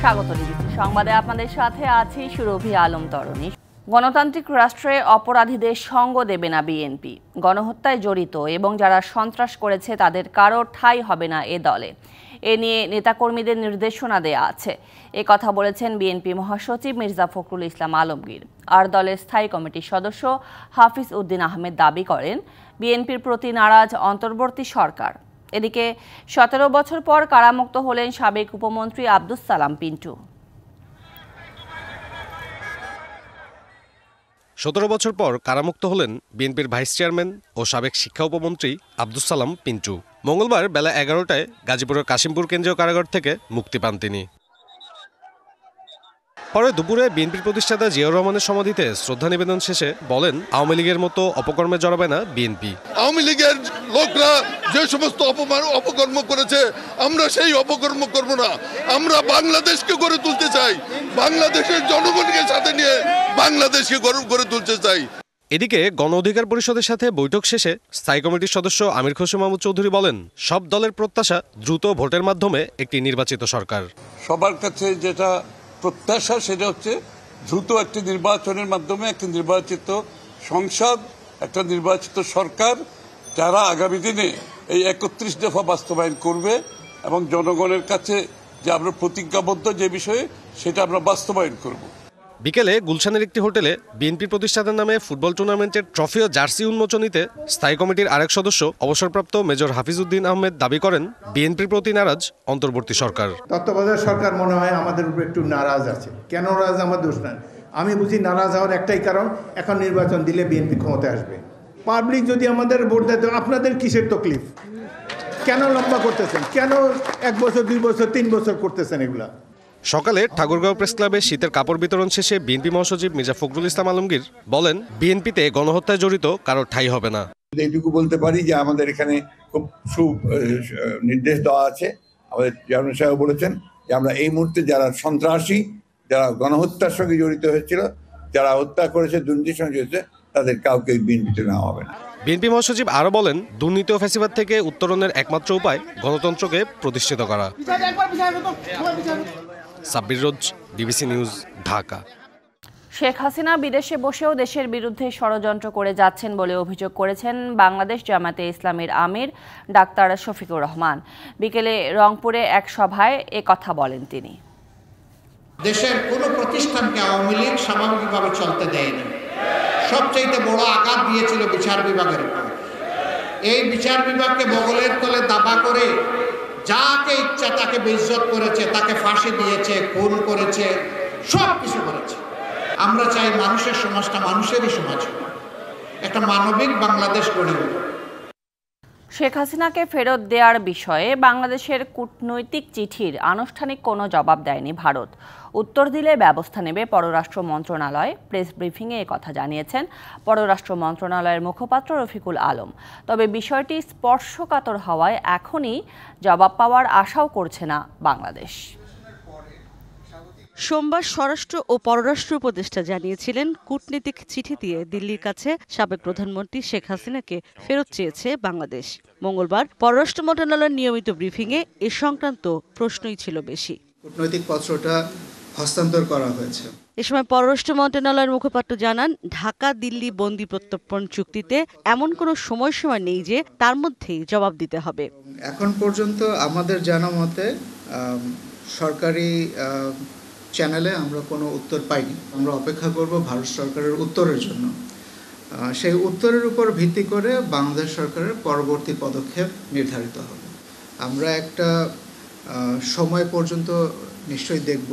স্বাগত ডিবিসি সংবাদে আপনাদের সাথে আছি সুরভি আলম তরণী। গণতান্ত্রিক রাষ্ট্রে অপরাধীদের সঙ্গ দেবে না বিএনপি। গণহত্যায় জড়িত এবং যারা সন্ত্রাস করেছে তাদের কারো ঠাঁই হবে না এ দলে। এ নিয়ে নেতাকর্মীদের নির্দেশনা দেয়া আছে। এ কথা বলেছেন বিএনপি মহাসচিব মির্জা ফখরুল ইসলাম আলমগীর। আর দলের স্থায়ী কমিটির সদস্য হাফিজ উদ্দিন আহমেদ দাবি করেন, বিএনপির প্রতি নারাজ অন্তর্বর্তী সরকার। এদিকে ১৭ বছর পর কারামুক্ত হলেন সাবেক উপমন্ত্রী আব্দুস সালাম পিন্টু। ১৭ বছর পর কারামুক্ত হলেন বিএনপির ভাইস চেয়ারম্যান ও সাবেক শিক্ষা উপমন্ত্রী আব্দুস সালাম পিন্টু। মঙ্গলবার বেলা ১১টায় গাজীপুরের কাশিমপুর কেন্দ্রীয় কারাগার থেকে মুক্তি পান তিনি। পরে দুপুরে বিএনপির প্রতিষ্ঠাতা জিয়াউর রহমানের সমাধিতে শ্রদ্ধা নিবেদন শেষে বলেন, আওয়ামী লীগের মতো অপকর্মে জড়াবে না বিএনপি। আওয়ামী লীগের লোকরা যে সমস্ত অপকর্ম করেছে, আমরা সেই অপকর্ম করব না। আমরা বাংলাদেশকে গড়ে তুলতে চাই, বাংলাদেশের জনগণকে সাথে নিয়ে বাংলাদেশকে গড়ে তুলতে চাই। এদিকে গণ অধিকার পরিষদের সাথে বৈঠক শেষে স্থায়ী কমিটির সদস্য আমির খসরু মাহমুদ চৌধুরী বলেন, সব দলের প্রত্যাশা দ্রুত ভোটের মাধ্যমে একটি নির্বাচিত সরকার। সবার কাছে যেটা প্রত্যাশা সেটা হচ্ছে দ্রুত একটি নির্বাচনের মাধ্যমে একটি নির্বাচিত সংসদ, একটা নির্বাচিত সরকার, যারা আগামী দিনে এই ৩১ দফা বাস্তবায়ন করবে এবং জনগণের কাছে যে আমরা প্রতিজ্ঞাবদ্ধ যে বিষয়ে সেটা আমরা বাস্তবায়ন করব। বিকেলে গুলশানের একটি হোটেলে বিএনপি প্রতিষ্ঠাতার নামে ফুটবল টুর্নামেন্টের ট্রফি ও জার্সি উন্মোচনীতে স্থায়ী কমিটির আরেক সদস্য অবসরপ্রাপ্ত মেজর হাফিজ উদ্দিন আহমেদ দাবি করেন, বিএনপির প্রতি নারাজ অন্তর্বর্তী সরকার। তত্ত্বাবধায়ক সরকার মনে হয় আমাদের উপর একটু নারাজ আছে। কেন নারাজ আমার দোষ না, আমি বুঝি নারাজ হওয়ার একটাই কারণ, এখন নির্বাচন দিলে বিএনপি ক্ষমতায় আসবে। পাবলিক যদি আমাদের ভোট দেয়, আপনাদের কিসের তকলিফ? কেন লম্বা করতেছেন? কেন ১ বছর ২ বছর ৩ বছর করতেছেন এগুলা? সকালে ঠাকুরগাঁও প্রেস ক্লাবে শীতের কাপড় বিতরণ শেষে বিএনপি মহাসচিব মির্জা ফখরুল ইসলাম আলমগীর বলেন, বিএনপিতে গণহত্যায় জড়িত কারো ঠাঁই হবে না। এইটুকু বলতে পারি যে আমাদের এখানে খুব নির্দেশ দেওয়া আছে। আমাদের চেয়ারম্যান সাহেব বলেছেন যে আমরা এই মুহূর্তে যারা সন্ত্রাসী, যারা গণহত্যার সঙ্গে জড়িত হয়েছিল, যারা হত্যা করেছে, দুর্নীতির সঙ্গে জড়িত, তাদের কাউকে বিএনপিতে নেওয়া হবে না। বিএনপি মহাসচিব আরও বলেন, দুর্নীতি ও ফ্যাসিবাদ থেকে উত্তরণের একমাত্র উপায় গণতন্ত্রকে প্রতিষ্ঠিত করা। সাব্বির রোজ, ডিবিসি নিউজ, ঢাকা। শেখ হাসিনা বিদেশে বসেও দেশের বিরুদ্ধে ষড়যন্ত্র করে যাচ্ছেন বলে অভিযোগ করেছেন বাংলাদেশ জামায়াতে ইসলামীর আমির ডাক্তার শফিকুর রহমান। বিকেলে রংপুরে এক সভায় এ কথা বলেন তিনি। দেশের কোনো প্রতিষ্ঠানকে আওয়ামী লীগ স্বাভাবিকভাবে চলতে দেয়নি। সবচেয়ে বড় আঘাত দিয়েছিল বিচার বিভাগের উপর। এই বিচার বিভাগকে বগলের তলে দাবা করে যাকে ইচ্ছা তাকে বেইজ্জত করেছে, তাকে ফাঁসি দিয়েছে, খুন করেছে, সব কিছু করেছে। আমরা চাই মানুষের সমাজটা মানুষেরই সমাজ, একটা মানবিক বাংলাদেশ গড়ে উঠবে। শেখ হাসিনাকে ফেরত দেওয়ার বিষয়ে বাংলাদেশের কূটনৈতিক চিঠির আনুষ্ঠানিক কোনো জবাব দেয়নি ভারত। উত্তর দিলে ব্যবস্থা নেবে পররাষ্ট্র মন্ত্রণালয়। প্রেস ব্রিফিংয়ে কথা জানিয়েছেন পররাষ্ট্র মন্ত্রণালয়ের মুখপাত্র রফিকুল আলম। তবে বিষয়টি স্পর্শকাতর হওয়ায় এখনই জবাব পাওয়ার আশাও করছে না বাংলাদেশ। সোমবার স্বরাষ্ট্র ও পররাষ্ট্র উপদেষ্টা জানিয়েছিলেন, কূটনীতিক চিঠি দিয়ে দিল্লির কাছে সাবেক প্রধানমন্ত্রী শেখ হাসিনাকে ফেরত চেয়েছে বাংলাদেশ। মঙ্গলবার পররাষ্ট্র মন্ত্রণালয়ের নিয়মিত ব্রিফিংয়ে এ সংক্রান্ত প্রশ্নই ছিল বেশি। কূটনৈতিক পত্রটা হস্তান্তর করা হয়েছে। এ সময় পররাষ্ট্র মন্ত্রণালয়ের মুখপাত্র জানান, ঢাকা দিল্লি বন্দি প্রত্যর্পণ চুক্তিতে এমন কোনো সময়সীমা নেই যে তার মধ্যেই জবাব দিতে হবে। এখন পর্যন্ত আমাদের জানা মতে সরকারি চ্যানেলে আমরা কোনো উত্তর পাইনি। আমরা অপেক্ষা করব ভারত সরকারের উত্তরের জন্য। সেই উত্তরের উপর ভিত্তি করে বাংলাদেশ সরকারের পরবর্তী পদক্ষেপ নির্ধারিত হবে। আমরা একটা সময় পর্যন্ত নিশ্চয়ই দেখব।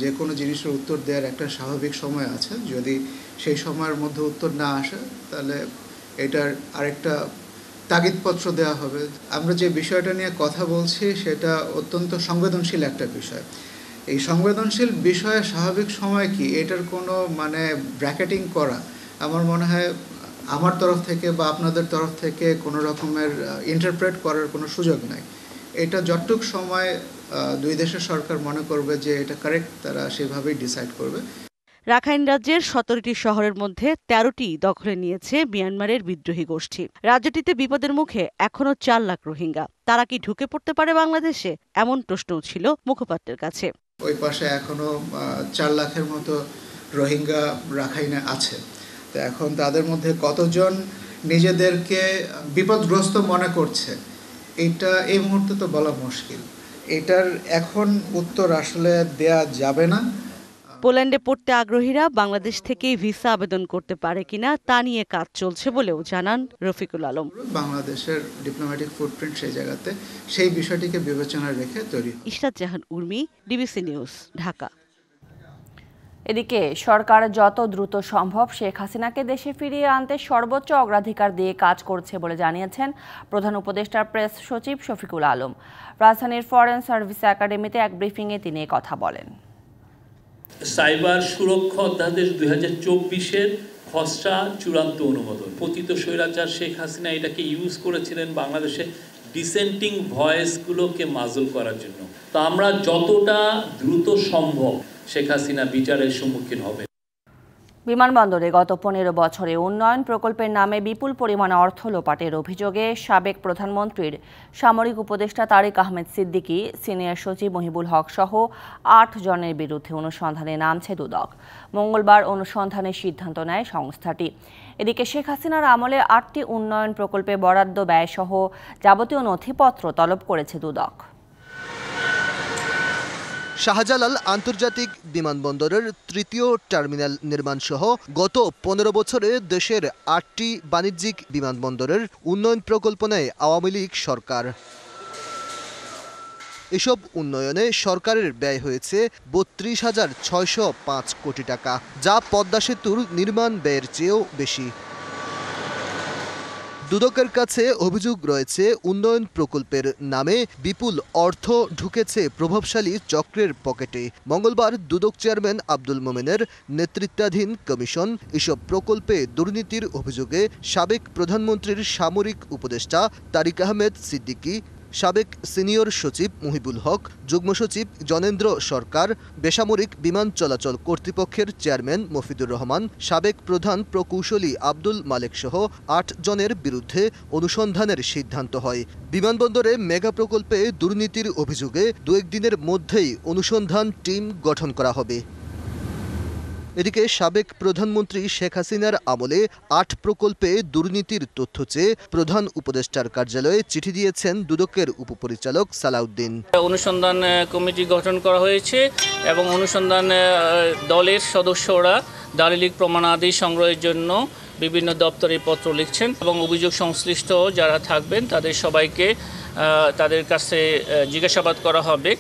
যে কোনো জিনিসের উত্তর দেওয়ার একটা স্বাভাবিক সময় আছে। যদি সেই সময়ের মধ্যে উত্তর না আসে, তাহলে এটার আরেকটা তাগিদপত্র দেওয়া হবে। আমরা যে বিষয়টা নিয়ে কথা বলছি সেটা অত্যন্ত সংবেদনশীল একটা বিষয়। এই সংবেদনশীল বিষয়ে স্বাভাবিক সময় কি, এটার কোনো ব্র্যাকেটিং করা আমার মনে হয় আমার তরফ থেকে বা আপনাদের তরফ থেকে কোনো রকমের ইন্টারপ্রেট করার কোনো সুযোগ নাই। এটা যতটুক সময় দুই দেশের সরকার মনে করবে যে এটা কারেক্ট, তারা সেভাবেই ডিসাইড করবে। রাখাইন রাজ্যের ১৭টি শহরের মধ্যে ১৩টি দখলে নিয়েছে মিয়ানমারের বিদ্রোহী গোষ্ঠী। রাজ্যটিতে বিপদের মুখে এখনো ৪ লাখ রোহিঙ্গা। তারা কি ঢুকে পড়তে পারে বাংলাদেশে? এমন প্রশ্নও ছিল মুখপাত্রের কাছে। ওই পাশে এখনও 4 লাখের মতো রোহিঙ্গা রাখাইনে আছে। তো এখন তাদের মধ্যে কতজন নিজেদেরকে বিপদগ্রস্ত মনে করছে এটা এই মুহূর্তে তো বলা মুশকিল। এটার এখন উত্তর আসলে দেয়া যাবে না। পোল্যান্ডে পড়তে আগ্রহীরা বাংলাদেশ থেকেই ভিসা আবেদন করতে পারে কিনা তা নিয়ে কাজ চলছে বলেও জানান রফিকুল আলম। বাংলাদেশের ডিপ্লোম্যাটিক ফুটপ্রিন্ট সেই জায়গাতে সেই বিষয়টিকে বিবেচনায় রেখে তৈরি। ইশরাত জাহান উর্মি, ডিবিসি নিউজ, ঢাকা। এদিকে সরকার যত দ্রুত সম্ভব শেখ হাসিনাকে দেশে ফিরিয়ে আনতে সর্বোচ্চ অগ্রাধিকার দিয়ে কাজ করছে বলে জানিয়েছেন প্রধান উপদেষ্টার প্রেস সচিব শফিকুল আলম। রাজধানীর ফরেন সার্ভিস একাডেমিতে এক ব্রিফিংয়ে তিনি কথা বলেন। সাইবার সুরক্ষা অধ্যাদেশ 2024-এর খসড়া চূড়ান্ত অনুমোদন। পতিত স্বৈরাচার শেখ হাসিনা এটাকে ইউজ করেছিলেন বাংলাদেশে ডিসেন্টিং ভয়েসগুলোকে মাজল করার জন্য। তো আমরা যতটা দ্রুত সম্ভব শেখ হাসিনা বিচারের সম্মুখীন হবে। বিমানবন্দরে গত 15 বছরে উন্নয়ন প্রকল্পের নামে বিপুল পরিমাণ অর্থ লোপাটের অভিযোগে সাবেক প্রধানমন্ত্রীর সামরিক উপদেষ্টা তারিক আহমেদ সিদ্দিকী, সিনিয়র সচিব মহিবুল হক সহ 8 জনের বিরুদ্ধে অনুসন্ধানে নামছে দুদক। মঙ্গলবার অনুসন্ধানের সিদ্ধান্ত নেয় সংস্থাটি। এদিকে শেখ হাসিনার আমলে 8টি উন্নয়ন প্রকল্পে বরাদ্দ ব্যয় সহ যাবতীয় নথিপত্র তলব করেছে দুদক। শাহজালাল আন্তর্জাতিক বিমানবন্দরের 3য় টার্মিনাল নির্মাণ সহ গত 15 বছরে দেশের 8টি বাণিজ্যিক বিমানবন্দরের উন্নয়ন প্রকল্প নেয় আওয়ামী লীগ সরকার। এসব উন্নয়নে সরকারের ব্যয় হয়েছে 32,605 কোটি টাকা, যা পদ্মা সেতুর নির্মাণ ব্যয়ের চেয়েও বেশি। দুদকের কাছে অভিযোগ রয়েছে উন্নয়ন প্রকল্পের নামে বিপুল অর্থ ঢুকেছে প্রভাবশালী চক্রের পকেটে। মঙ্গলবার দুদক চেয়ারম্যান আব্দুল মোমেনের নেতৃত্বাধীন কমিশন এসব প্রকল্পে দুর্নীতির অভিযোগে সাবেক প্রধানমন্ত্রীর সামরিক উপদেষ্টা তারিক আহমেদ সিদ্দিকী, সাবেক সিনিয়র সচিব মহিবুল হক, যুগ্ম সচিব জনেন্দ্র সরকার, বেসামরিক বিমান চলাচল কর্তৃপক্ষের চেয়ারম্যান মফিদুর রহমান, সাবেক প্রধান প্রকৌশলী আব্দুল মালেক সহ 8 জনের বিরুদ্ধে অনুসন্ধানের সিদ্ধান্ত হয়। বিমানবন্দরে মেগা প্রকল্পে দুর্নীতির অভিযোগে 2-1 দিনের মধ্যেই অনুসন্ধান টিম গঠন করা হবে। এদিকে সাবেক প্রধানমন্ত্রী শেখ হাসিনার আমলে 8 প্রকল্পে দুর্নীতির তথ্য চেয়ে প্রধান উপদেষ্টার কার্যালয়ে চিঠি দিয়েছেন দুদকের উপপরিচালক সালাউদ্দিন। অনুসন্ধান কমিটি গঠন করা হয়েছে এবং অনুসন্ধান দলের সদস্যরা দালিলিক প্রমাণাদি সংগ্রহের জন্য বিভিন্ন দপ্তরে পত্র লিখছেন এবং অভিযোগ সংশ্লিষ্ট যারা থাকবেন তাদের সবাইকে তাদের কাছে জিজ্ঞাসাবাদ করা হবে।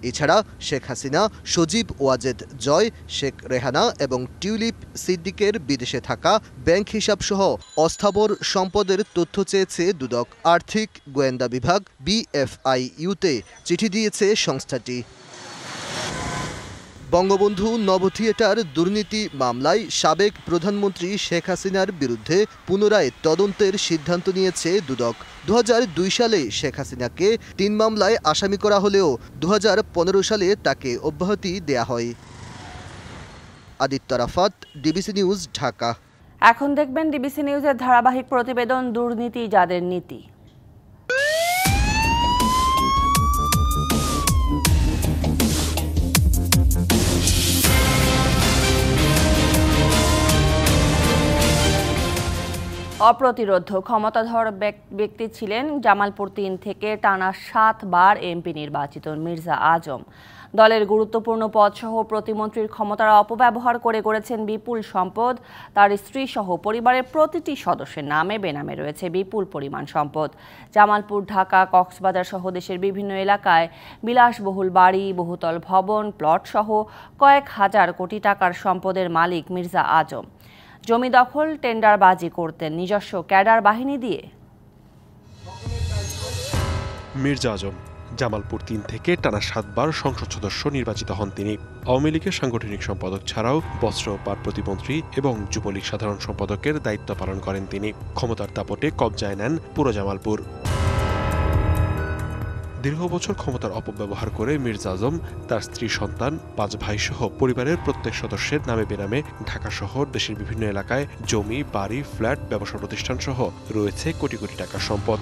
এছাড়া শেখ হাসিনা, সজীব ওয়াজেদ জয়, শেখ রেহানা এবং টিউলিপ সিদ্দিকের বিদেশে থাকা ব্যাংক হিসাব সহ অস্থাবর সম্পদের তথ্য চেয়েছে দুদক। আর্থিক গোয়েন্দা বিভাগ BFIU-তে চিঠি দিয়েছে সংস্থাটি। বঙ্গবন্ধু নব থিয়েটার দুর্নীতি মামলায় সাবেক প্রধানমন্ত্রী শেখ হাসিনার বিরুদ্ধে পুনরায় তদন্তের সিদ্ধান্ত নিয়েছে দুদক। 2002 সালে শেখ হাসিনাকে 3 মামলায় আসামি করা হলেও 2015 সালে তাকে অব্যাহতি দেয়া হয়। Aditya Rafat, DBC news, Dhaka. এখন দেখবেন ডিবিসি নিউজের ধারাবাহিক প্রতিবেদন দুর্নীতি যাদের নীতি। অপ্রতিরোধ্য ক্ষমতাধর ব্যক্তি ছিলেন জামালপুর 3 থেকে টানা 7 বার এমপি নির্বাচিত মির্জা আজম। দলের গুরুত্বপূর্ণ পদসহ প্রতিমন্ত্রীর ক্ষমতার অপব্যবহার করে গড়েছেন বিপুল সম্পদ। তার স্ত্রী সহ পরিবারের প্রতিটি সদস্যের নামে বেনামে রয়েছে বিপুল পরিমাণ সম্পদ। জামালপুর, ঢাকা, কক্সবাজার সহ দেশের বিভিন্ন এলাকায় বিলাসবহুল বাড়ি, বহুতল ভবন, প্লট সহ কয়েক হাজার কোটি টাকার সম্পদের মালিক মির্জা আজম। জমি দখল, টেন্ডারবাজি করতেন নিজস্ব ক্যাডার বাহিনী দিয়ে। মির্জা আজম জামালপুর 3 থেকে টানা 7 বার সংসদ সদস্য নির্বাচিত হন তিনি। আওয়ামী লীগের সাংগঠনিক সম্পাদক ছাড়াও বস্ত্র পাট প্রতিমন্ত্রী এবং যুবলীগ সাধারণ সম্পাদকের দায়িত্ব পালন করেন তিনি। ক্ষমতার দাপটে কবজায় নেন পুরো জামালপুর। দীর্ঘ বছর ক্ষমতার অপব্যবহার করে মির্জা আজম তার স্ত্রী, সন্তান, 5 ভাই সহ পরিবারের প্রত্যেক সদস্যের নামে বেনামে ঢাকা শহর দেশের বিভিন্ন এলাকায় জমি, বাড়ি, ফ্ল্যাট, ব্যবসা প্রতিষ্ঠান সহ রয়েছে কোটি কোটি টাকার সম্পদ।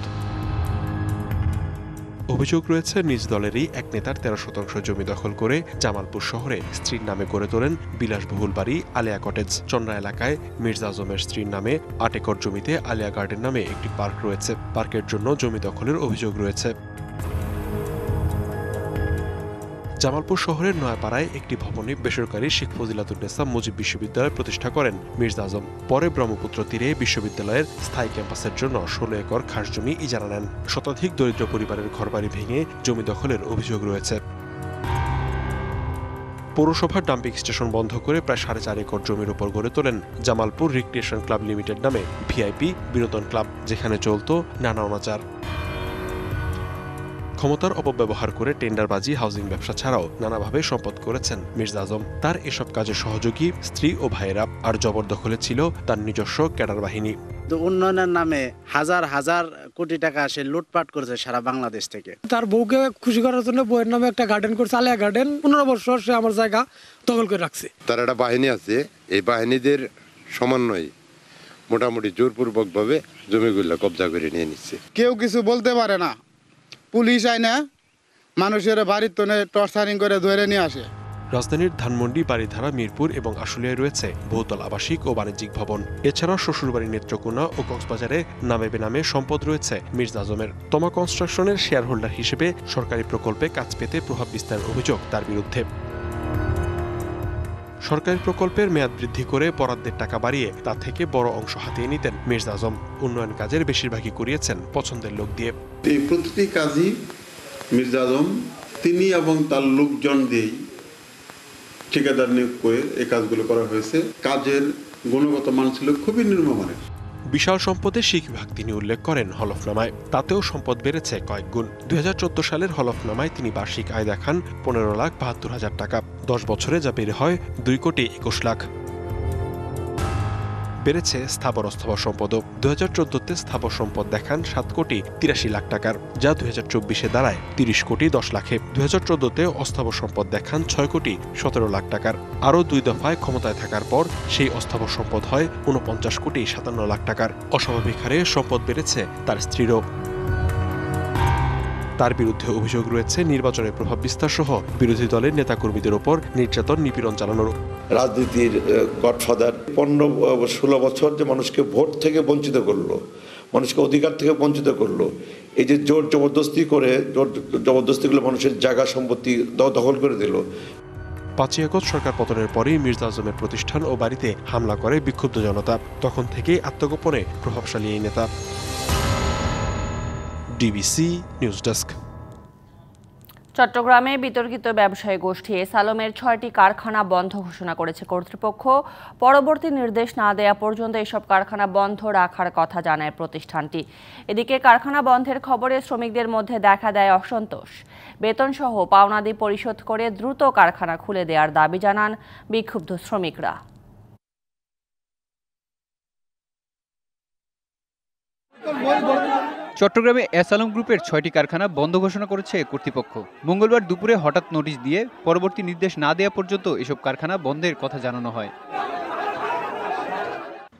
অভিযোগ রয়েছে নিজ দলেরই এক নেতার 13% জমি দখল করে জামালপুর শহরে স্ত্রীর নামে গড়ে তোলেন বিলাসবহুল বাড়ি আলিয়া কটেজ। চন্দ্রা এলাকায় মির্জা আজমের স্ত্রীর নামে 8 একর জমিতে আলিয়া গার্ডেন নামে একটি পার্ক রয়েছে। পার্কের জন্য জমি দখলের অভিযোগ রয়েছে। জামালপুর শহরের নয়াপাড়ায় একটি ভবনে বেসরকারি শেখ ফজিলাতুন্নেসা মুজিব বিশ্ববিদ্যালয় প্রতিষ্ঠা করেন মির্জা আজম। পরে ব্রহ্মপুত্র তীরে বিশ্ববিদ্যালয়ের স্থায়ী ক্যাম্পাসের জন্য 16 একর খাস জমি ইজারা নেন। শতাধিক দরিদ্র পরিবারের ঘরবাড়ি ভেঙে জমি দখলের অভিযোগ রয়েছে। পৌরসভার ডাম্পিং স্টেশন বন্ধ করে প্রায় 4.5 একর জমির উপর গড়ে তোলেন জামালপুর রিক্রিয়েশন ক্লাব লিমিটেড নামে ভিআইপি বিনোদন ক্লাব, যেখানে চলত নানা অনাচার। ক্ষমতার অপব্যবহার করে টেন্ডারবাজি, হাউজিং ব্যবসা ছাড়াও নানাভাবে সম্পদ করেছেন মির্জা আজম। তার এসব কাজে সহযোগী স্ত্রী ও ভাইয়েরা। আর জবরদখলে ছিল তার নিজস্ব ক্যাডার বাহিনী। উন্নয়নের নামে হাজার হাজার কোটি টাকা সে লুটপাট করেছে সারা বাংলাদেশ থেকে। তার বউকে খুশি করার জন্য বউয়ের নামে একটা গার্ডেন করছে, আলিয়া গার্ডেন। 15 বছর সে আমার জায়গা দখল করে রাখছে। তার একটা বাহিনী আছে, এই বাহিনীদের সমন্বয়ে মোটামুটি জোরপূর্বক ভাবে জমিগুলো কবজা করে নিয়ে নিচ্ছে। কেউ কিছু বলতে পারে না, পুলিশ আয় না, মানুষের বাড়ির তনে টর্চারিং করে ধরে নিয়ে আসে। রাজধানীর ধানমন্ডি, বাড়িধারা, মিরপুর এবং আশুলিয়ায় রয়েছে বহুতল আবাসিক ও বাণিজ্যিক ভবন। এছাড়াও শ্বশুরবাড়ি নেত্রকোনা ও কক্সবাজারে নামে বেনামে সম্পদ রয়েছে মির্জা আজমের। তমা কনস্ট্রাকশনের শেয়ার হোল্ডার হিসেবে সরকারি প্রকল্পে কাজ পেতে প্রভাব বিস্তারের অভিযোগ তার বিরুদ্ধে। সরকারি প্রকল্পের মেয়াদ বৃদ্ধি করে বরাদ্দের টাকা বাড়িয়ে তা থেকে বড় অংশ হাতিয়ে নিতেন মির্জা আজম। উন্নয়ন কাজের বেশিরভাগই করিয়েছেন পছন্দের লোক দিয়ে। এই প্রতিটি কাজই মির্জা আজম তিনি এবং তার লোকজন দিয়েই ঠিকাদার নিয়োগ করে এই কাজগুলো করা হয়েছে। কাজের গুণগত মান ছিল খুবই নিম্নমানের। বিশাল সম্পদের শিখভাগ তিনি উল্লেখ করেন হলফনামায়। তাতেও সম্পদ বেড়েছে কয়েক গুণ। 2014 সালের হলফনামায় তিনি বার্ষিক আয় দেখান 15,72,000 টাকা। 10 বছরে যা বেড়ে হয় 2,21 লাখ। বেড়েছে স্থাবর অস্থাবর সম্পদও। 2014-তে স্থাবর সম্পদ দেখান 7,83 লাখ টাকার, যা 2024-এ দাঁড়ায় 30,10 লাখে। 2014-তে অস্থাবর সম্পদ দেখান 6,17 লাখ টাকার। আরও 2 দফায় ক্ষমতায় থাকার পর সেই অস্থাবর সম্পদ হয় 49,57 লাখ টাকার। অস্বাভাবিক হারে সম্পদ বেড়েছে তার স্ত্রীরও। তার বিরুদ্ধে অভিযোগ রয়েছে নির্বাচনের প্রভাব বিস্তার সহ বিরোধী দলের নেতাকর্মীদের ওপর নির্যাতন, নিপীড়ন চালানোর। রাজনীতির গডফাদার 15-16 বছর যে মানুষকে ভোট থেকে বঞ্চিত করলো, মানুষকে অধিকার থেকে বঞ্চিত করলো। এই যে জোর জবরদস্তি করে জবরদস্তিগুলো মানুষের জায়গা সম্পত্তি দখল করে দিল। 5 আগস্ট সরকার পতনের পরেই মির্জা আজমের প্রতিষ্ঠান ও বাড়িতে হামলা করে বিক্ষুব্ধ জনতা। তখন থেকেই আত্মগোপনে প্রভাবশালী এই নেতা। DBC news desk. চট্টগ্রামে বিতর্কিত ব্যবসায়ী গোষ্ঠী এস আলমের 6টি কারখানা বন্ধ ঘোষণা করেছে কর্তৃপক্ষ। পরবর্তী নির্দেশ না দেয়া পর্যন্ত এসব কারখানা বন্ধ রাখার কথা জানায় প্রতিষ্ঠানটি। এদিকে কারখানা বন্ধের খবরে শ্রমিকদের মধ্যে দেখা দেয় অসন্তোষ। বেতনসহ পাওনাদি পরিশোধ করে দ্রুত কারখানা খুলে দেওয়ার দাবি জানান বিক্ষুব্ধ শ্রমিকরা। চট্টগ্রামে এস আলম গ্রুপের 6টি কারখানা বন্ধ ঘোষণা করেছে কর্তৃপক্ষ। মঙ্গলবার দুপুরে হঠাৎ নোটিশ দিয়ে পরবর্তী নির্দেশ না দেওয়া পর্যন্ত এসব কারখানা বন্ধের কথা জানানো হয়।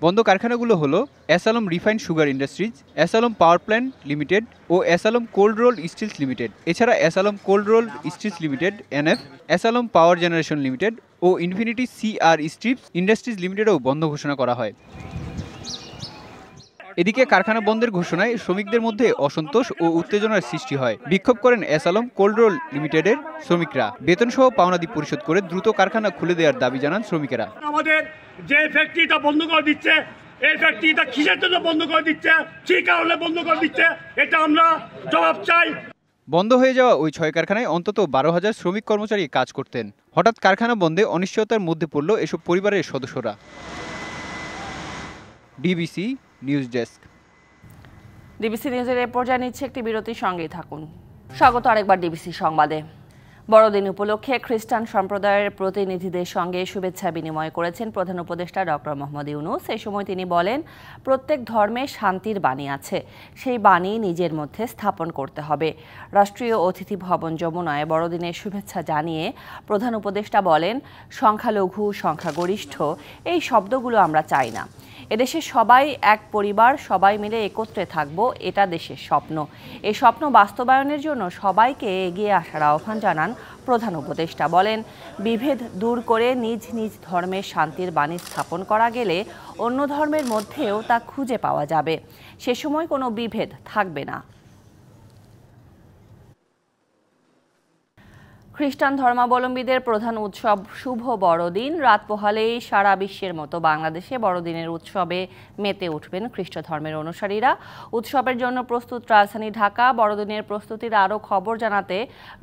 বন্ধ কারখানাগুলো হলো S Alam refined sugar industries, S Alam power plant limited ও S Alam cold roll steels limited. এছাড়া S Alam cold roll steels limited NF, S Alam power generation limited ও ইনফিনিটি সিআর স্ট্রিপস ইন্ডাস্ট্রিজ লিমিটেডও বন্ধ ঘোষণা করা হয়। এদিকে কারখানা বন্ধের ঘোষণায় শ্রমিকদের মধ্যে অসন্তোষ ও উত্তেজনার সৃষ্টি হয়। বিক্ষোভ করেন এস আলম কোল্ড রোল লিমিটেডের শ্রমিকরা। বেতনসহ পাওনাদি পরিশোধ করে দ্রুত কারখানা খুলে দেওয়ার দাবি জানান শ্রমিকেরা। আমাদের যে ফ্যাক্টরিটা বন্ধ করে দিচ্ছে, এই ফ্যাক্টরিটা কিসের জন্য বন্ধ করে দিচ্ছে, কি কারণে বন্ধ করে দিচ্ছে, এটা আমরা জবাব চাই। বন্ধ হয়ে যাওয়া ওই 6 কারখানায় অন্তত 12,000 শ্রমিক কর্মচারী কাজ করতেন। হঠাৎ কারখানা বন্ধে অনিশ্চয়তার মধ্যে পড়ল এসব পরিবারের সদস্যরা। DBC news desk. ডিবিসি নিউজের এ পর্যায়ে নিচ্ছে একটি বিরতির সঙ্গেই থাকুন। স্বাগত আরেকবার ডিবিসি সংবাদে। বড়দিন উপলক্ষে খ্রিস্টান সম্প্রদায়ের প্রতিনিধিদের সঙ্গে শুভেচ্ছা বিনিময় করেছেন প্রধান উপদেষ্টা ডক্টর মোহাম্মদ ইউনূস। এই সময় তিনি বলেন, প্রত্যেক ধর্মে শান্তির বাণী আছে, সেই বাণী নিজের মধ্যে স্থাপন করতে হবে। রাষ্ট্রীয় অতিথি ভবন যমুনায় বড়দিনের শুভেচ্ছা জানিয়ে প্রধান উপদেষ্টা বলেন, সংখ্যালঘু, সংখ্যাগরিষ্ঠ এই শব্দগুলো আমরা চাই না। এদেশে সবাই এক পরিবার, সবাই মিলে একত্রে থাকব, এটা দেশের স্বপ্ন। এই স্বপ্ন বাস্তবায়নের জন্য সবাইকে এগিয়ে আসার আহ্বান জানান প্রধান উপদেষ্টা। বলেন, বিভেদ দূর করে নিজ নিজ ধর্মের শান্তির বাণী স্থাপন করা গেলে অন্য ধর্মের মধ্যেও তা খুঁজে পাওয়া যাবে। সে সময় কোনো বিভেদ থাকবে না। খ্রিস্টান ধর্মাবলম্বীদের প্রধান উৎসব শুভ বড়দিন। রাত পোহালেই সারা বিশ্বের মতো বাংলাদেশে বড়দিনের উৎসবে মেতে উঠবেন খ্রিস্ট ধর্মের অনুসারীরা। উৎসবের জন্য প্রস্তুত রাজধানী ঢাকা। বড়দিনের প্রস্তুতির আরও খবর জানাতে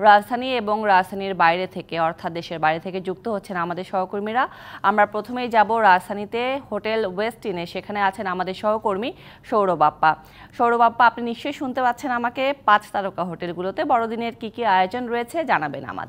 রাজধানী এবং রাজধানীর বাইরে থেকে অর্থাৎ দেশের বাইরে থেকে যুক্ত হচ্ছেন আমাদের সহকর্মীরা। আমরা প্রথমেই যাব রাজধানীতে হোটেল ওয়েস্টিনে। সেখানে আছেন আমাদের সহকর্মী সৌরভ বাপ্পা। সৌরভ বাপ্পা, আপনি নিশ্চয়ই শুনতে পাচ্ছেন আমাকে। 5 তারকা হোটেলগুলোতে বড়দিনের কি কি আয়োজন রয়েছে জানাবেন আমাদের।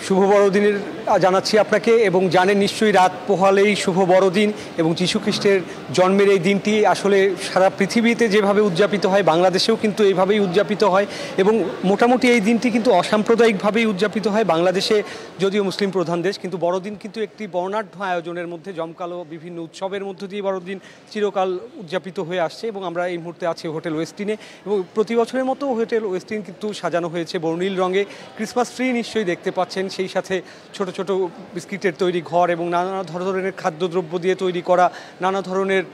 শুভ বড়দিনের জানাচ্ছি আপনাকে এবং জানেন নিশ্চয়ই রাত পোহালেই শুভ বড়দিন এবং যীশু খ্রিস্টের জন্মের এই দিনটি আসলে সারা পৃথিবীতে যেভাবে উদযাপিত হয় বাংলাদেশেও কিন্তু এইভাবেই উদযাপিত হয় এবং মোটামুটি এই দিনটি কিন্তু অসাম্প্রদায়িকভাবেই উদযাপিত হয়। বাংলাদেশে যদিও মুসলিম প্রধান দেশ, কিন্তু বড়দিন কিন্তু একটি বর্ণাঢ্য আয়োজনের মধ্যে জমকালো বিভিন্ন উৎসবের মধ্য দিয়ে বড়দিন চিরকাল উদযাপিত হয়ে আসছে এবং আমরা এই মুহূর্তে আছি হোটেল ওয়েস্টিনে এবং প্রতি বছরের মতো হোটেল ওয়েস্টিন কিন্তু সাজানো হয়েছে বর্ণিল রঙে। ক্রিসমাস ট্রি নিশ্চয়ই দেখতে পাচ্ছেন, সেই সাথে ছোট ছোট বিস্কিটের তৈরি ঘর এবং নানা ধরনের খাদ্যদ্রব্য দিয়ে তৈরি করা নানা ধরনের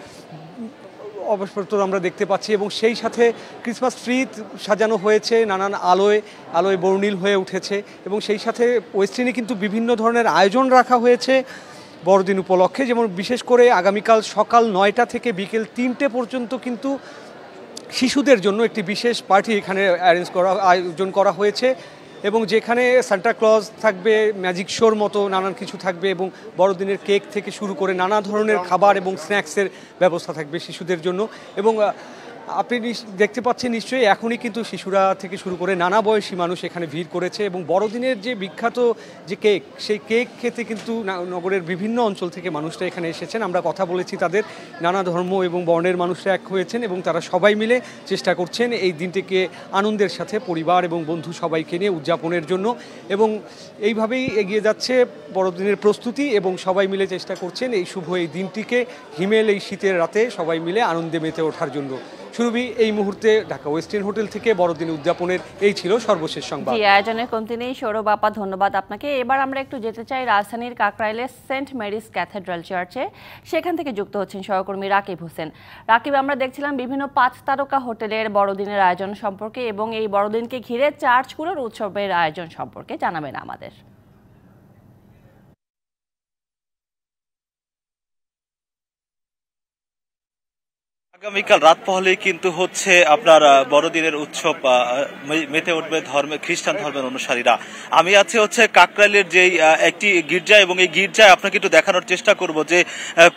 অবসরপত্র আমরা দেখতে পাচ্ছি এবং সেই সাথে ক্রিসমাস ট্রি সাজানো হয়েছে নানান আলোয় বর্ণিল হয়ে উঠেছে এবং সেই সাথে ওয়েস্টিনে কিন্তু বিভিন্ন ধরনের আয়োজন রাখা হয়েছে বড়দিন উপলক্ষে। যেমন বিশেষ করে আগামীকাল সকাল 9টা থেকে বিকেল 3টে পর্যন্ত কিন্তু শিশুদের জন্য একটি বিশেষ পার্টি এখানে আয়োজন করা হয়েছে এবং যেখানে সান্টা ক্লজ থাকবে, ম্যাজিক শোর মতো নানান কিছু থাকবে এবং বড়দিনের কেক থেকে শুরু করে নানা ধরনের খাবার এবং স্ন্যাক্সের ব্যবস্থা থাকবে শিশুদের জন্য। এবং আপনি দেখতে পাচ্ছেন নিশ্চয়ই এখনই কিন্তু শিশুরা থেকে শুরু করে নানা বয়সী মানুষ এখানে ভিড় করেছে এবং বড়দিনের যে বিখ্যাত যে কেক, সেই কেক খেতে কিন্তু নগরের বিভিন্ন অঞ্চল থেকে মানুষরা এখানে এসেছেন। আমরা কথা বলেছি তাদের, নানা ধর্ম এবং বর্ণের মানুষরা এক হয়েছেন এবং তারা সবাই মিলে চেষ্টা করছেন এই দিনটিকে আনন্দের সাথে পরিবার এবং বন্ধু সবাইকে নিয়ে উদযাপনের জন্য এবং এইভাবেই এগিয়ে যাচ্ছে বড়দিনের প্রস্তুতি এবং সবাই মিলে চেষ্টা করছেন এই শুভ এই দিনটিকে হিমেল এই শীতের রাতে সবাই মিলে আনন্দে মেতে ওঠার জন্য। শুরুবি এই মুহূর্তে ঢাকা ওয়েস্টিন হোটেল থেকে বড়দিন উদযাপনের এই ছিল সর্বশেষ সংবাদ। আয়োজনের কমতি নেই। সৌরভ বাপ্পা, ধন্যবাদ আপনাকে। এবার আমরা একটু যেতে চাই রাজধানীর কাকরাইলের সেন্ট মেরিজ ক্যাথেড্রাল চার্চে। সেখান থেকে যুক্ত হচ্ছেন সহকর্মী রাকিব হোসেন। রাকিব, আমরা দেখছিলাম বিভিন্ন 5 তারকা হোটেলের বড়দিনের আয়োজন সম্পর্কে এবং এই বড়দিনকে ঘিরে চার্চগুলোর উৎসবের আয়োজন সম্পর্কে জানাবেন আমাদের। আগামীকাল রাত পোহালেই কিন্তু হচ্ছে আপনার বড়দিনের উৎসব মেতে উঠবে খ্রিস্টান ধর্মের অনুসারীরা। আমি আছি হচ্ছে কাকরাইলের যেই একটি গির্জা এবং এই গির্জায় আপনাকে একটু দেখানোর চেষ্টা করব যে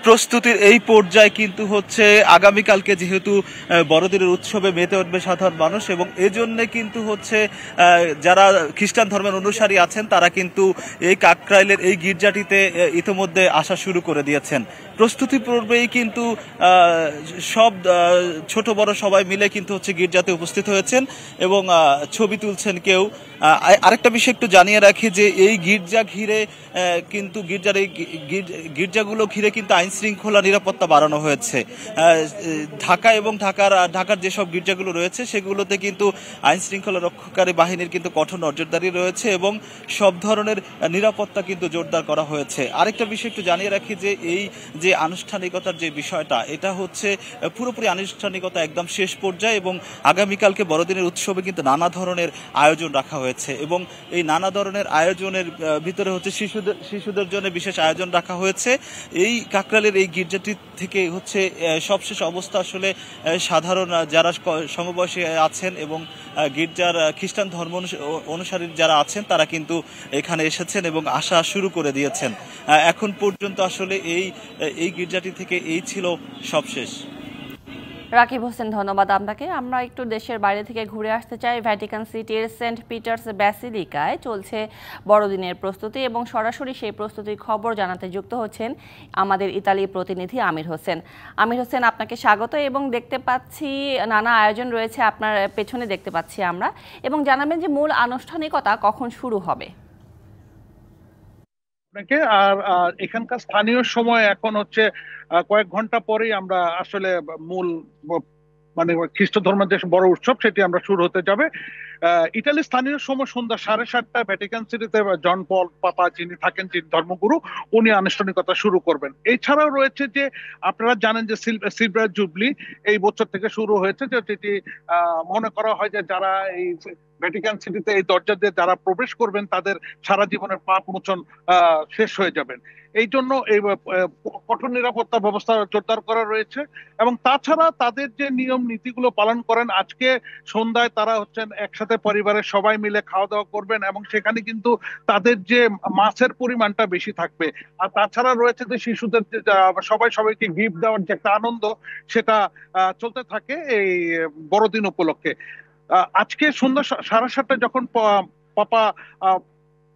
প্রস্তুতির এই পর্যায়ে কিন্তু হচ্ছে আগামীকালকে যেহেতু বড়দিনের উৎসবে মেতে উঠবে সাধারণ মানুষ এবং এজন্য কিন্তু হচ্ছে যারা খ্রিস্টান ধর্মের অনুসারী আছেন তারা কিন্তু এই কাকরাইলের এই গির্জাটিতে ইতিমধ্যে আসা শুরু করে দিয়েছেন। প্রস্তুতি পূর্বেই কিন্তু সব ছোট বড় সবাই মিলে কিন্তু হচ্ছে গির্জাতে উপস্থিত হয়েছেন এবং ছবি তুলছেন কেউ। আরেকটা বিষয় একটু জানিয়ে রাখি যে এই গির্জা ঘিরে কিন্তু গির্জাগুলো ঘিরে কিন্তু আইন শৃঙ্খলা নিরাপত্তা বাড়ানো হয়েছে। ঢাকা এবং ঢাকার যেসব গির্জাগুলো রয়েছে সেগুলোতে কিন্তু আইন শৃঙ্খলা রক্ষাকারী বাহিনীর কিন্তু কঠোর নজরদারি রয়েছে এবং সব ধরনের নিরাপত্তা কিন্তু জোরদার করা হয়েছে। আরেকটা বিষয় একটু জানিয়ে রাখি যে এই যে আনুষ্ঠানিকতার যে বিষয়টা, এটা হচ্ছে পুরোপুরি আনুষ্ঠানিকতা একদম শেষ পর্যায়ে এবং আগামীকালকে বড়দিনের উৎসবে কিন্তু নানা ধরনের আয়োজন রাখা হয়েছে এবং এই নানা ধরনের আয়োজনের ভিতরে হচ্ছে শিশুদের জন্য বিশেষ আয়োজন রাখা হয়েছে। এই কাকরাইলের এই গির্জাটি থেকে হচ্ছে সবশেষ অবস্থা আসলে সাধারণ যারা সমবয়সী আছেন এবং গির্জার খ্রিস্টান ধর্ম অনুসারী যারা আছেন তারা কিন্তু এখানে এসেছেন এবং আসা শুরু করে দিয়েছেন। এখন পর্যন্ত আসলে এই গির্জাটি থেকে এই ছিল সবশেষ। রাকিব হোসেন, ধন্যবাদ আপনাকে। আমরা একটু দেশের বাইরে থেকে ঘুরে আসতে চাই। ভ্যাটিকান সিটির সেন্ট পিটার্স ব্যাসিলিকায় চলছে বড়দিনের প্রস্তুতি এবং সরাসরি সেই প্রস্তুতির খবর জানাতে যুক্ত হচ্ছেন আমাদের ইতালি প্রতিনিধি আমির হোসেন। আমির হোসেন, আপনাকে স্বাগত। এবং দেখতে পাচ্ছি নানা আয়োজন রয়েছে আপনার পেছনে, দেখতে পাচ্ছি আমরা, এবং জানাবেন যে মূল আনুষ্ঠানিকতা কখন শুরু হবে। আর এখানকার স্থানীয় সময় এখন হচ্ছে কয়েক ঘন্টা পরেই আমরা আসলে মূল মানে খ্রিস্ট ধর্মের যে বড় উৎসব সেটি আমরা শুরু হতে যাবে। ইটালির স্থানীয় সময় সন্ধ্যা 7:30 ভ্যাটিকান সিটিতে জন পল পাপা যিনি থাকেন, যিনি ধর্মগুরু, উনি আনুষ্ঠানিকতা শুরু করবেন। এছাড়াও রয়েছে যে আপনারা জানেন যে সিলভার জুবলি এই বছর থেকে শুরু হয়েছে, যেটি মনে করা হয় যে যারা এই ভ্যাটিকান সিটিতে এই দরজা দিয়ে যারা প্রবেশ করবেন তাদের সারা জীবনের পাপ মোচন শেষ হয়ে যাবেন। এই জন্য এই কঠোর নিরাপত্তা ব্যবস্থা জোরদার করা রয়েছে। এবং তাছাড়া তাদের যে নিয়ম নীতিগুলো পালন করেন, আজকে সন্ধ্যায় তারা হচ্ছেন একসাথে পরিবারের সবাই মিলে খাওয়া দাওয়া করবেন এবং সেখানে কিন্তু তাদের যে মাছের পরিমাণটা বেশি থাকবে। আর তাছাড়া রয়েছে যে শিশুদের সবাইকে গিফট দেওয়ার যে একটা আনন্দ, সেটা চলতে থাকে এই বড়দিন উপলক্ষে। আজকে সন্ধ্যা 7:30 যখন পাপা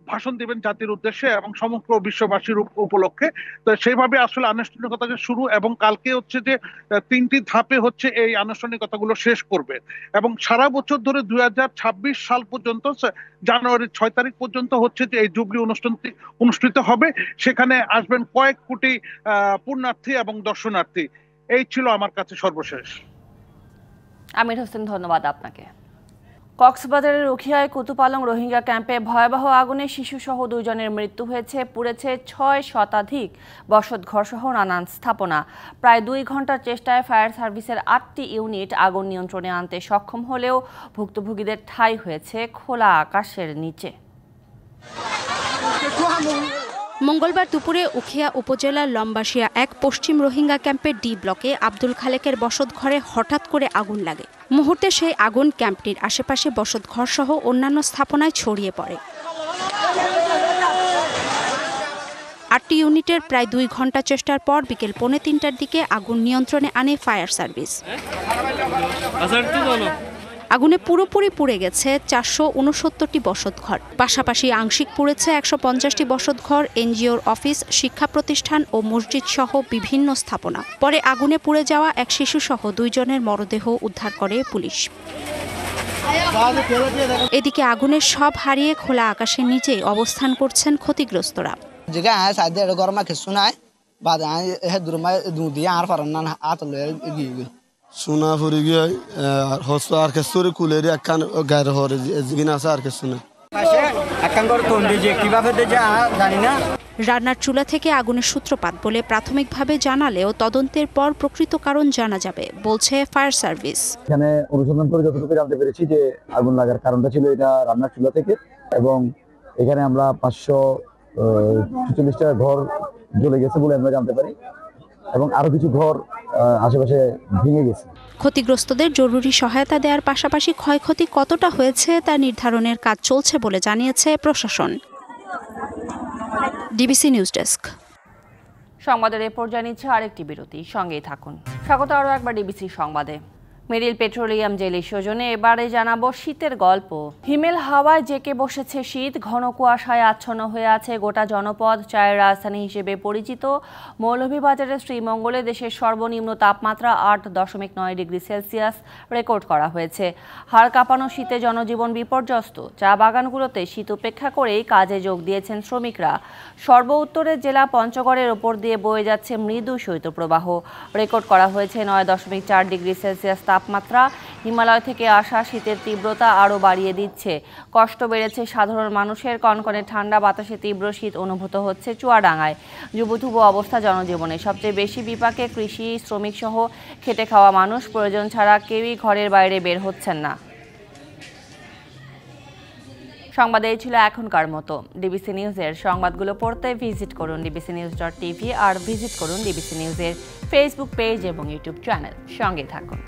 ভাষণ দিবেন জাতির উদ্দেশ্যে এবং সমগ্র বিশ্ববাসীর উপলক্ষে, তো সেইভাবে আসলে আনুষ্ঠানিকতা শুরু। এবং কালকে হচ্ছে যে 3টি ধাপে হচ্ছে এই আনুষ্ঠানিকতাগুলো শেষ করবে এবং সারা বছর ধরে 2026 সাল পর্যন্ত জানুয়ারির 6 তারিখ পর্যন্ত হচ্ছে যে এই জুবলি অনুষ্ঠানটি অনুষ্ঠিত হবে। সেখানে আসবেন কয়েক কোটি পুণ্যার্থী এবং দর্শনার্থী। এই ছিল আমার কাছে সর্বশেষ। আমির হোসেন, ধন্যবাদ আপনাকে। কক্সবাজারের উখিয়ায় কুতুপালং রোহিঙ্গা ক্যাম্পে ভয়াবহ আগুনে শিশুসহ 2 জনের মৃত্যু হয়েছে। পুড়েছে 6 শতাধিক বসতঘর সহ নানান স্থাপনা। প্রায় 2 ঘন্টার চেষ্টায় ফায়ার সার্ভিসের 8টি ইউনিট আগুন নিয়ন্ত্রণে আনতে সক্ষম হলেও ভুক্তভোগীদের ঠাঁই হয়েছে খোলা আকাশের নিচে। মঙ্গলবার দুপুরে উখিয়া উপজেলার লম্বাসিয়া 1 পশ্চিম রোহিঙ্গা ক্যাম্পের ডি ব্লকে আব্দুল খালেকের বসতঘরে হঠাৎ করে আগুন লাগে। মুহূর্তে সেই আগুন ক্যাম্পটির আশেপাশে বসতঘর সহ অন্যান্য স্থাপনায় ছড়িয়ে পড়ে। 8টি ইউনিটের প্রায় 2 ঘন্টা চেষ্টার পর বিকেল 2:45টার দিকে আগুন নিয়ন্ত্রণে আনে ফায়ার সার্ভিস। আগুনে পুরোপুরি পুড়ে গেছে 469টি বসতঘর। পাশাপাশি আংশিক পুড়েছে 150টি বসতঘর, এনজিওর অফিস, শিক্ষা প্রতিষ্ঠান ও মসজিদ সহ বিভিন্ন স্থাপনা। পরে আগুনে পুড়ে যাওয়া এক শিশুসহ 2 জনের মরদেহ উদ্ধার করে পুলিশ। এদিকে আগুনের সব হারিয়ে খোলা আকাশের নিচেই অবস্থান করছেন ক্ষতিগ্রস্তরা। সোনা ফুরি গিয়ে হস্ত আর কেসরে কুলের একখান গায়ের হরে জিগিন আছে আর কেসনে রান্নার চুলা থেকে আগুনের সূত্রপাত বলে প্রাথমিকভাবে জানালেও তদন্তের পর প্রকৃত কারণ জানা যাবে বলছে ফায়ার সার্ভিস। এখানে অনুসন্ধান করে যতটুকু জানতে পেরেছি যে আগুন লাগার কারণটা ছিল এটা রান্নার চুলা থেকে, এবং এখানে আমরা 546টা ঘর জ্বলে গেছে বলে আমরা জানতে পারি এবং আরো কিছু ঘর আশেপাশে ভেঙে গেছে। ক্ষতিগ্রস্তদের জরুরি সহায়তা দেওয়ার পাশাপাশি ক্ষয়ক্ষতি কতটা হয়েছে তা নির্ধারণের কাজ চলছে বলে জানিয়েছে প্রশাসন। DBC news desk. সংবাদের এ পর্যায়ে নিচ্ছে আরেকটি বিরতি, সঙ্গেই থাকুন। স্বাগত আরও একবার ডিবিসি সংবাদে। মেরিল পেট্রোলিয়াম জেলি সৌজন্যে এবারে জানাবো শীতের গল্প। হিমেল হাওয়ায় জেঁকে বসেছে শীত, ঘন কুয়াশায় আচ্ছন্ন হয়ে আছে গোটা জনপদ। চায়ের রাজধানী হিসেবে পরিচিত মৌলভীবাজারের শ্রীমঙ্গলে দেশের সর্বনিম্ন তাপমাত্রা 8.9 ডিগ্রি সেলসিয়াস রেকর্ড করা হয়েছে। হাড় কাঁপানো শীতে জনজীবন বিপর্যস্ত। চা বাগানগুলোতে শীত উপেক্ষা করেই কাজে যোগ দিয়েছেন শ্রমিকরা। সর্ব উত্তরের জেলা পঞ্চগড়ের ওপর দিয়ে বয়ে যাচ্ছে মৃদু শৈত্যপ্রবাহ। রেকর্ড করা হয়েছে 9.4 ডিগ্রি সেলসিয়াস তাপমাত্রা। হিমালয় থেকে আসা শীতের তীব্রতা আরও বাড়িয়ে দিচ্ছে। কষ্ট বেড়েছে সাধারণ মানুষের। কনকনে ঠান্ডা বাতাসে তীব্র শীত অনুভূত হচ্ছে চুয়াডাঙ্গায়। জুবুথুবু অবস্থা জনজীবনে। সবচেয়ে বেশি বিপাকে কৃষি শ্রমিক সহ খেটে খাওয়া মানুষ। প্রয়োজন ছাড়া কেউই ঘরের বাইরে বের হচ্ছেন না। সংবাদ এই ছিল এখনকার মতো। ডিবিসি নিউজের সংবাদগুলো পড়তে ভিজিট করুন dbcnews.tv আর ভিজিট করুন ডিবিসি নিউজের ফেসবুক পেজ এবং ইউটিউব চ্যানেল। সঙ্গে থাকুন।